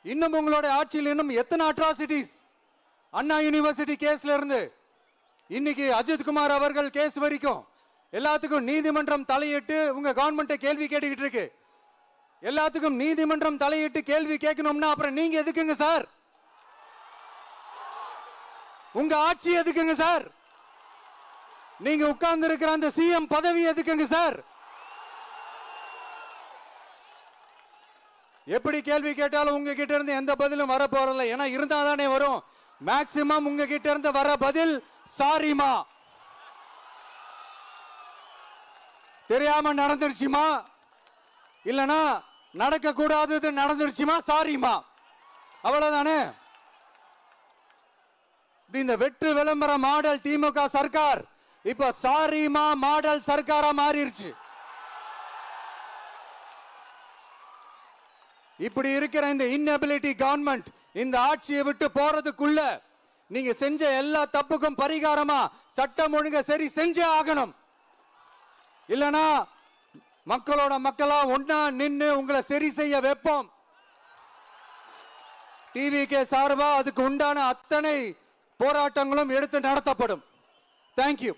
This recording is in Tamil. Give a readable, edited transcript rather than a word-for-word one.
இன்னும் உங்களோட ஆட்சியில் இன்னும் எத்தனை அட்ராசிட்டிஸ்? அண்ணா யூனிவர்சிட்டி கேஸ்ல இருந்து இன்னைக்கு அஜித் குமார் அவர்கள் கேஸ் வரைக்கும் எல்லாத்துக்கும் நீதிமன்றம் தலையிட்டு உங்க கவர்மெண்ட்டை கேள்வி கேட்டுக்கிட்டு இருக்கு. எல்லாத்துக்கும் நீதிமன்றம் தலையிட்டு கேள்வி கேட்கணும்னா அப்புறம் நீங்க எதுக்குங்க சார்? உங்க ஆட்சி எதுக்குங்க சார்? நீங்க உட்கார்ந்து இருக்கிற அந்த சிஎம் பதவி எதுக்குங்க சார்? எப்படி கேள்வி கேட்டாலும் உங்ககிட்ட இருந்து எந்த பதிலும் வர போறதில்லை. ஏன்னா இருந்தா தானே வரும். மேக்சிமம் உங்ககிட்ட இருந்து வர பதில் சாரிமா, தெரியாம நடந்துருச்சுமா, இல்லனா நடக்க கூடாதது நடந்துருச்சுமா, சாரிமா, அவ்வளவுதானே. இந்த வெற்று விளம்பர மாடல் திமுக சர்க்கார் இப்ப சாரிமா மாடல் சர்க்காரா மாறிடுச்சு. இப்படி இருக்கிற இந்த இன்எபிலிட்டி கவர்மெண்ட் இந்த ஆட்சியை விட்டு போறதுக்குள்ள நீங்க செஞ்ச எல்லா தப்புக்கும் பரிகாரமா சட்டம் ஒழுங்க சரி செஞ்சே ஆகணும். இல்லனா மக்களோட மக்களா ஒன்னா நின்னு உங்களை சரி செய்ய வைப்போம். டிவிகே சார்பா அதுக்கு உண்டான அத்தனை போராட்டங்களும் எடுத்து நடத்தப்படும். தேங்க்யூ.